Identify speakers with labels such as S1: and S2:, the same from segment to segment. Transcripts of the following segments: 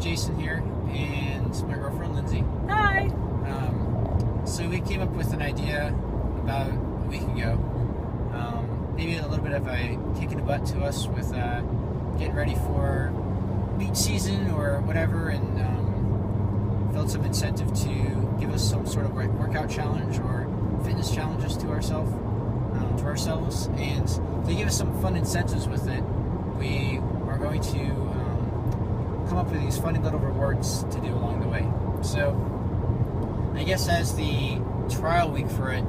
S1: Jason here, and my girlfriend Lindsay.
S2: Hi.
S1: So we came up with an idea about a week ago. Maybe a little bit of a kick in the butt to us with getting ready for beach season or whatever, and felt some incentive to give us some sort of workout challenge or fitness challenges to ourselves, and to give us some fun incentives with it. We are going to come up with these funny little rewards to do along the way. So I guess as the trial week for it,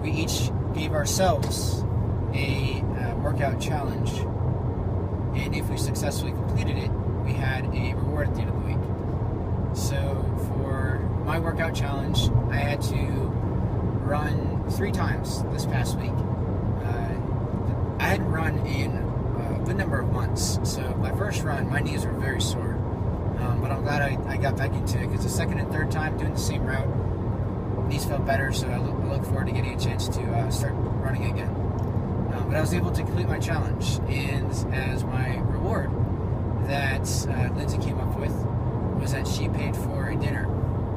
S1: we each gave ourselves a workout challenge, and if we successfully completed it, we had a reward at the end of the week. So for my workout challenge, I had to run 3 times this past week. I hadn't run in a good number of months, so my first run, my knees were very sore, but I'm glad I got back into it, because the second and third time doing the same route, knees felt better, so I look forward to getting a chance to start running again. But I was able to complete my challenge, and as my reward that Lindsay came up with was that she paid for a dinner.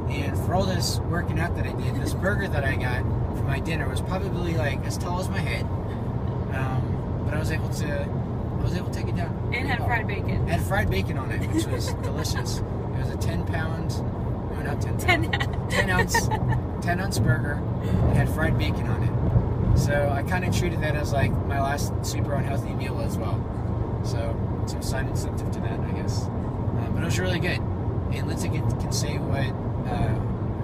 S1: And for all this working out that I did, this burger that I got for my dinner was probably like as tall as my head, but I was able to take it down.
S2: And had fried bacon.
S1: Had fried bacon on it, which was delicious. It was a 10 ounce burger. It had fried bacon on it. So I kind of treated that as like my last super unhealthy meal as well. So some side incentive to that, I guess. But it was really good. And Lindsay can say what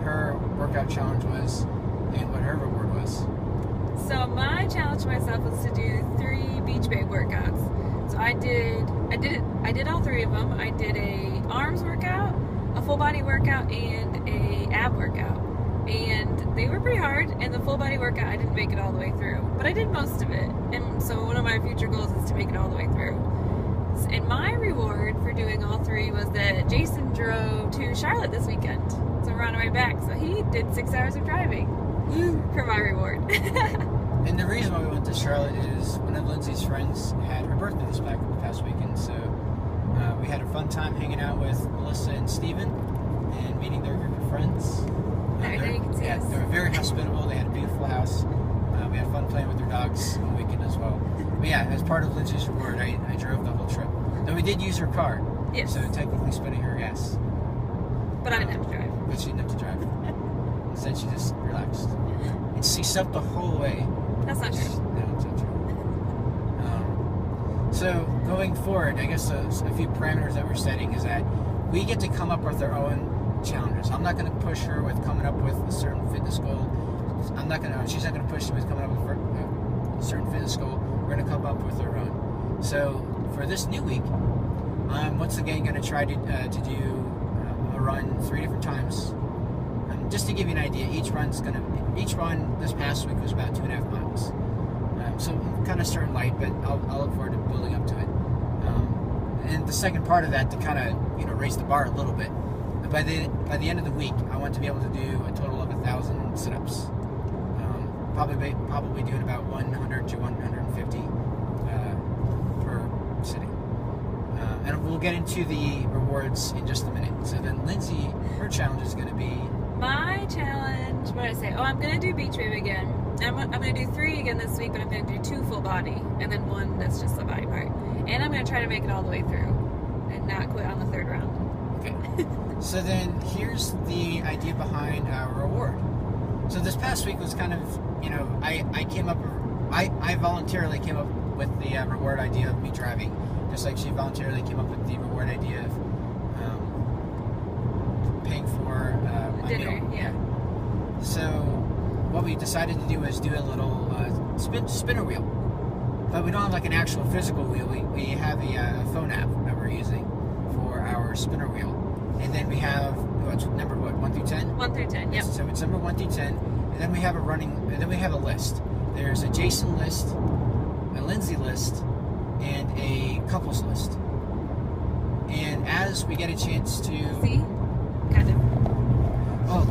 S1: her workout challenge was and what her reward was.
S2: So my challenge to myself was to do 3 beach babe workouts. So I did all 3 of them. I did a arms workout, a full body workout, and a ab workout. And they were pretty hard, and the full body workout I didn't make it all the way through, but I did most of it. And so one of my future goals is to make it all the way through. And my reward for doing all 3 was that Jason drove to Charlotte this weekend. So we're on our way back. So he did 6 hours of driving for my reward.
S1: And the reason why we went to Charlotte is one of Lindsay's friends had her birthday this past weekend, so we had a fun time hanging out with Melissa and Steven and meeting their group of friends.
S2: There you can see us.
S1: They were very hospitable. They had a beautiful house. We had fun playing with their dogs on the weekend as well. But yeah, as part of Lindsay's reward, I drove the whole trip. Though we did use her car,
S2: Yes.
S1: so technically spending her gas.
S2: But I didn't have to drive.
S1: But she didn't have to drive. Instead, she just relaxed. And she slept the whole way.
S2: That's not true.
S1: No, it's not true. So going forward, I guess a few parameters that we're setting is that we get to come up with our own challenges. I'm not going to push her with coming up with a certain fitness goal. She's not going to push me with coming up with a certain fitness goal. We're going to come up with our own. So for this new week, I'm once again going to try to do a run 3 different times. Just to give you an idea, each run this past week was about 2.5 miles. So I'm kind of starting light, but I'll look forward to building up to it. And the second part of that, to kind of raise the bar a little bit. By the end of the week, I want to be able to do a total of 1,000 sit-ups. Probably doing about 100 to 150 per sitting. And we'll get into the rewards in just a minute. So then Lindsay, her challenge is going to be...
S2: My challenge, what did I say? Oh, I'm going to do beach babe again. I'm going to do 3 again this week, but I'm going to do 2 full body, and then 1 that's just the body part. And I'm going to try to make it all the way through and not quit on the 3rd round.
S1: Okay. So then here's the idea behind our reward. So this past week was kind of, I voluntarily came up with the reward idea of me driving, just like she voluntarily came up with the reward idea of paying for my
S2: dinner,
S1: meal.
S2: yeah.
S1: So what we decided to do was do a little spinner wheel. But we don't have like an actual physical wheel. We have a phone app that we're using for our spinner wheel. And then we have, number 1 through 10?
S2: 1 through 10, yep.
S1: So it's number 1 through 10. And then we have a list. There's a Jason list, a Lindsay list, and a couples list. And as we get a chance to...
S2: See? Kind of.
S1: Oh,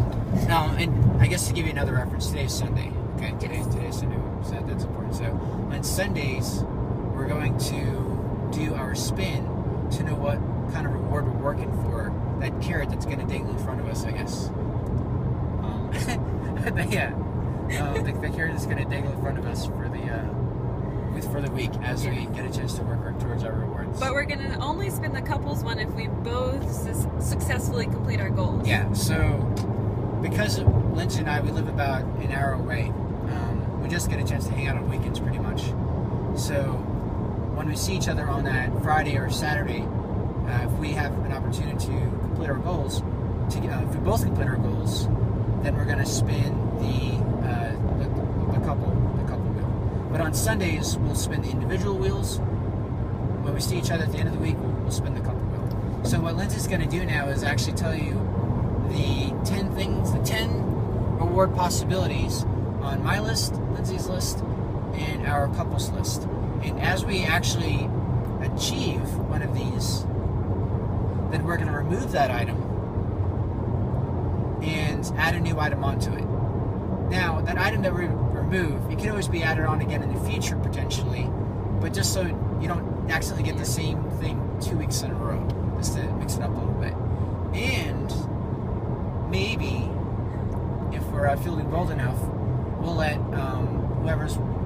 S1: now, and I guess to give you another reference, today's Sunday. Okay, today's Sunday. So that's important. So on Sundays, we're going to do our spin. So to know what kind of reward we're working for. That carrot that's going to dangle in front of us, I guess. But yeah, the carrot is going to dangle in front of us for the week as we get a chance to work towards our rewards.
S2: But we're going to only spin the couples one if we both successfully complete our goals.
S1: Yeah, so because Lindsay and I, we live about an hour away. We just get a chance to hang out on weekends pretty much. So when we see each other on that Friday or Saturday, if we have an opportunity to complete our goals, if we both complete our goals, then we're going to spin the couple wheel. But on Sundays, we'll spin the individual wheels. When we see each other at the end of the week, we'll spin the couple wheel. So what Lindsay's going to do now is actually tell you the 10 reward possibilities on my list, Lindsay's list, and our couples list. And as we actually achieve one of these, then we're going to remove that item and add a new item onto it. Now, that item that we remove, it can always be added on again in the future, potentially, but just so you don't accidentally get the same thing 2 weeks in a row, just to mix it up a little bit. And maybe, if we're feeling bold enough, we'll let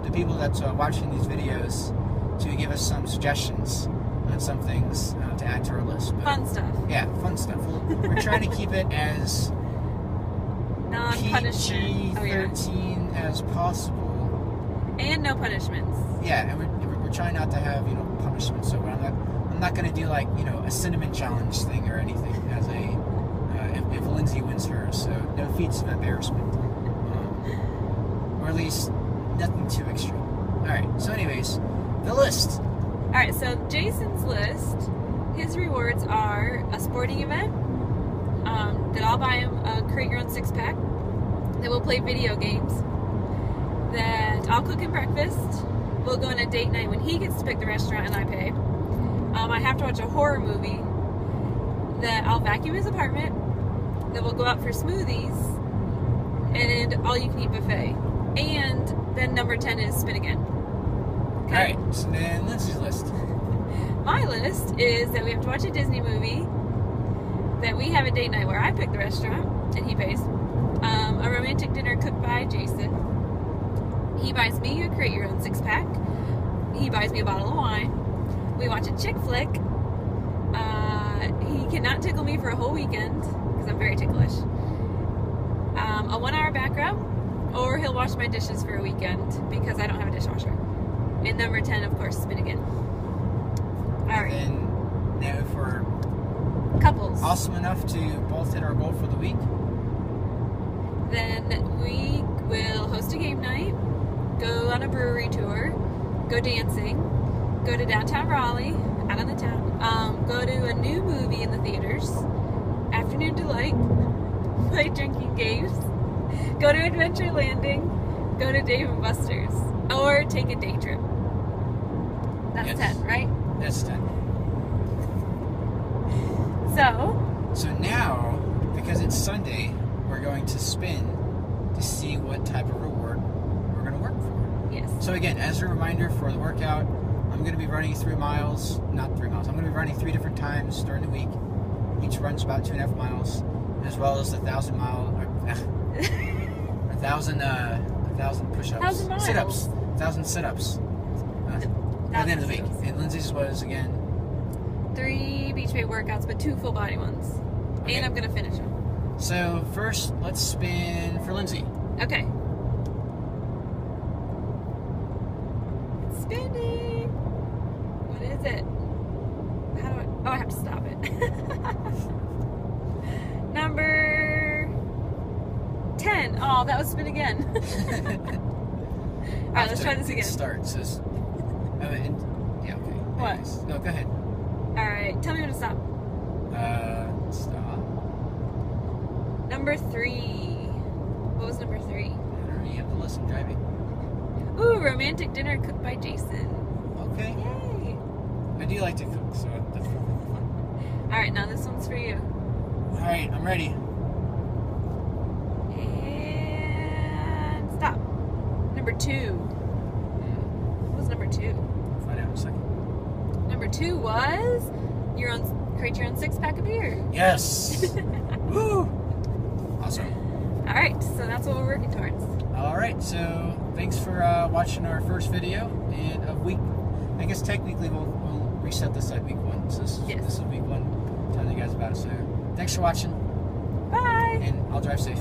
S1: the people that's watching these videos to give us some suggestions on some things to add to our list. But,
S2: fun stuff.
S1: Yeah, fun stuff. We're trying to keep it as
S2: non-punishment.
S1: PG-13 as possible.
S2: And no punishments.
S1: Yeah, and we're trying not to have punishments. So I'm not going to do like a cinnamon challenge thing or anything as if Lindsay wins hers. So no feats of embarrassment, or at least nothing too extreme. All right. So anyways, the list.
S2: All right. So Jason's list. His rewards are a sporting event. That I'll buy him a create your own 6-pack. That we'll play video games. That I'll cook him breakfast. We'll go on a date night when he gets to pick the restaurant and I pay. I have to watch a horror movie. That I'll vacuum his apartment. That we'll go out for smoothies. And all you can eat buffet. And then number 10 is spin again. Okay?
S1: All right. So then Lindsay's list.
S2: My list is that we have to watch a Disney movie. That we have a date night where I pick the restaurant and he pays. A romantic dinner cooked by Jason. He buys me a create your own 6-pack. He buys me a bottle of wine. We watch a chick flick. He cannot tickle me for a whole weekend because I'm very ticklish. A 1-hour back rub, or he'll wash my dishes for a weekend because I don't have a dishwasher. And number 10, of course, spin again. All right.
S1: And now if we're
S2: couples
S1: awesome enough to both hit our goal for the week,
S2: then we will host a game night, go on a brewery tour, go dancing, go to downtown Raleigh, out on the town, go to a new movie in the theaters, afternoon delight, play drinking games, go to Adventure Landing, go to Dave & Buster's, or take a day trip. That's
S1: yes.
S2: 10, right?
S1: That's 10.
S2: So
S1: now, because it's Sunday, we're going to spin to see what type of reward we're going to work for.
S2: yes.
S1: So again, as a reminder for the workout, I'm going to be running 3 miles, not 3 miles, I'm going to be running 3 different times during the week. Each run's about 2.5 miles, as well as 1,000 push-ups,
S2: 1,000 miles.
S1: sit-ups, 1,000 sit-ups at the end of the week. And Lindsay's was, again,
S2: 3 beach bay workouts, but 2 full body ones.
S1: Okay.
S2: And I'm going to finish them.
S1: So first, let's spin for Lindsay.
S2: Okay. It's spinning. What is it? How do I... Oh, I have to stop it. Number 10. Oh, that was spin again. Alright, let's try this again.
S1: Start. Says, yeah, okay.
S2: What?
S1: Anyways. No, go ahead.
S2: Alright, tell me when to stop.
S1: Stop.
S2: Number 3. What was number 3?
S1: I don't know, you have to listen driving.
S2: Ooh, romantic dinner cooked by Jason.
S1: Okay.
S2: Yay.
S1: I do like to cook, so that's fun.
S2: Alright, now this one's for you.
S1: Alright, I'm ready.
S2: And stop. Number 2. What was number 2?
S1: I'll find out in a second.
S2: Number 2 was create your own 6-pack of beer.
S1: Yes. Woo. Awesome.
S2: All right, so that's what we're working towards.
S1: All right, so thanks for watching our first video and of week. I guess technically we'll reset this at week 1. So this is week 1. Telling you guys about it. So thanks for watching.
S2: Bye.
S1: And I'll drive safe.